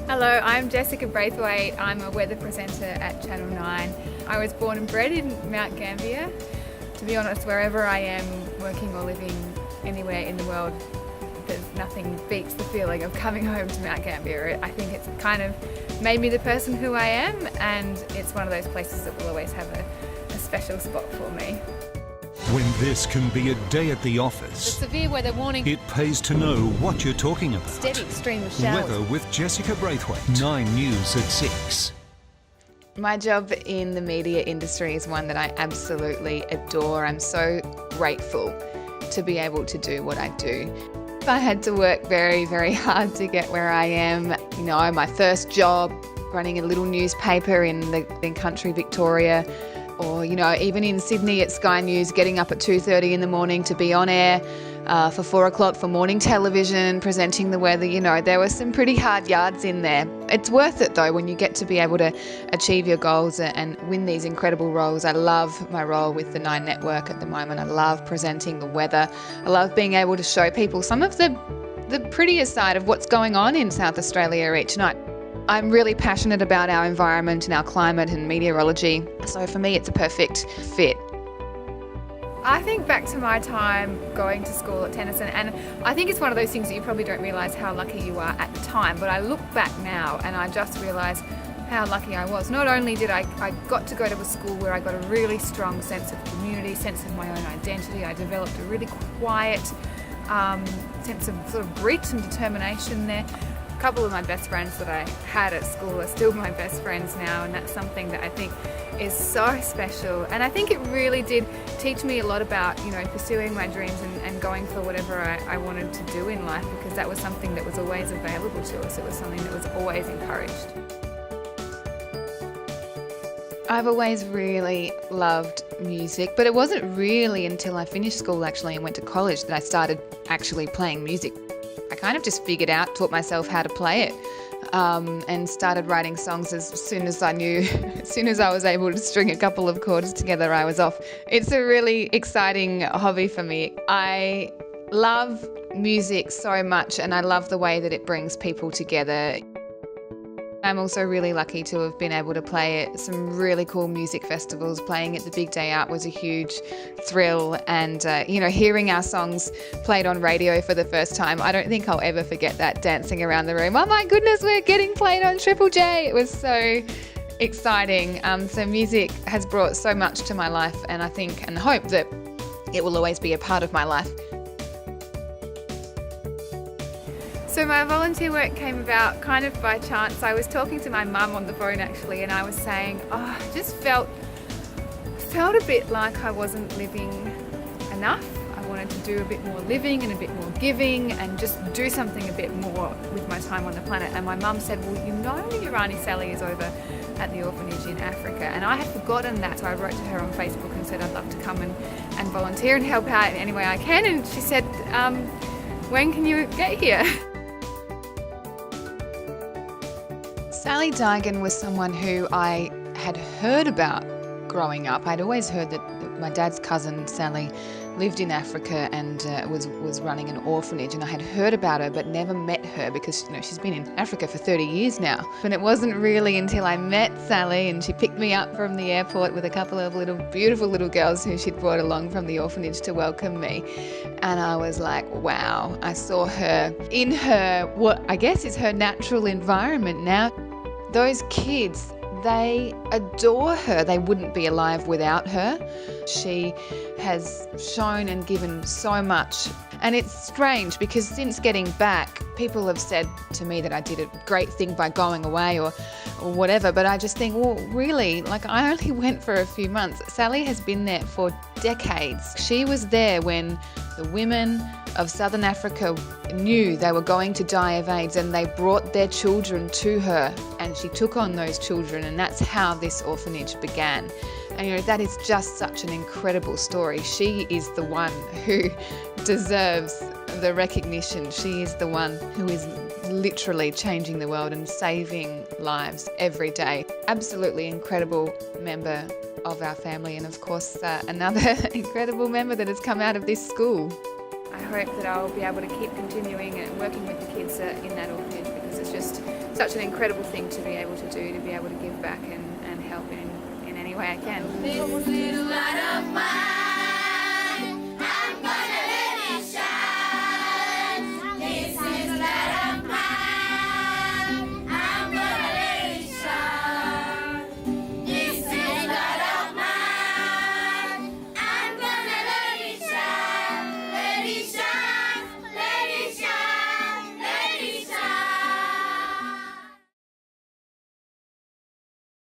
Hello, I'm Jessica Braithwaite. I'm a weather presenter at Channel 9. I was born and bred in Mount Gambier. To be honest, wherever I am working or living anywhere in the world, there's nothing beats the feeling of coming home to Mount Gambier. I think it's kind of made me the person who I am, and it's one of those places that will always have a special spot for me. When this can be a day at the The office, severe weather warning. it pays to know what you're talking about. Steady stream of showers. Weather with Jessica Braithwaite. 9 News at 6. My job in the media industry is one that I absolutely adore. I'm so grateful to be able to do what I do. I had to work very, very hard to get where I am. You know, my first job running a little newspaper in country Victoria, or, you know, even in Sydney at Sky News, getting up at 2:30 in the morning to be on air for 4 o'clock for morning television, presenting the weather. You know, there were some pretty hard yards in there. It's worth it though when you get to be able to achieve your goals and win these incredible roles. I love my role with the Nine Network at the moment. I love presenting the weather. I love being able to show people some of the prettier side of what's going on in South Australia each night. I'm really passionate about our environment and our climate and meteorology, so for me it's a perfect fit. I think back to my time going to school at Tenison, and I think it's one of those things that you probably don't realise how lucky you are at the time, but I look back now and I just realise how lucky I was. Not only did I got to go to a school where I got a really strong sense of community, sense of my own identity. I developed a really quiet sense of sort of grit and determination there. A couple of my best friends that I had at school are still my best friends now, and that's something that I think is so special. And I think it really did teach me a lot about, you know, pursuing my dreams and going for whatever I wanted to do in life, because that was something that was always available to us. It was something that was always encouraged. I've always really loved music, but it wasn't really until I finished school actually and went to college that I started actually playing music. I kind of just figured out, taught myself how to play it, and started writing songs as soon as I knew, as soon as I was able to string a couple of chords together, I was off. It's a really exciting hobby for me. I love music so much, and I love the way that it brings people together. I'm also really lucky to have been able to play at some really cool music festivals. Playing at the Big Day Out was a huge thrill, and you know, hearing our songs played on radio for the first time, I don't think I'll ever forget that, dancing around the room. Oh my goodness, we're getting played on Triple J. It was so exciting. So music has brought so much to my life, and I think and hope that it will always be a part of my life. So my volunteer work came about kind of by chance. I was talking to my mum on the phone actually, and I was saying, I just felt a bit like I wasn't living enough. I wanted to do a bit more living and a bit more giving and just do something a bit more with my time on the planet. And my mum said, well, you know, your Auntie Sally is over at the orphanage in Africa. And I had forgotten that, so I wrote to her on Facebook and said I'd love to come and volunteer and help out in any way I can. And she said, when can you get here? Sally Digan was someone who I had heard about growing up. I'd always heard that my dad's cousin Sally lived in Africa and was running an orphanage, and I had heard about her but never met her because, you know, she's been in Africa for 30 years now. And it wasn't really until I met Sally and she picked me up from the airport with a couple of beautiful little girls who she'd brought along from the orphanage to welcome me. And I was like, wow, I saw her in her, what I guess is her natural environment now. Those kids, they adore her. They wouldn't be alive without her. She has shown and given so much. And it's strange because since getting back, people have said to me that I did a great thing by going away or whatever. But I just think, well, really, like, I only went for a few months. Sally has been there for decades. She was there when the women of Southern Africa knew they were going to die of AIDS, and they brought their children to her, and she took on those children, and that's how this orphanage began. And you know, that is just such an incredible story. She is the one who deserves the recognition. She is the one who is literally changing the world and saving lives every day. Absolutely incredible member of our family, and of course another incredible member that has come out of this school. I I hope that I'll be able to keep continuing and working with the kids in that orphanage, because it's just such an incredible thing to be able to do, to be able to give back and help in any way I can.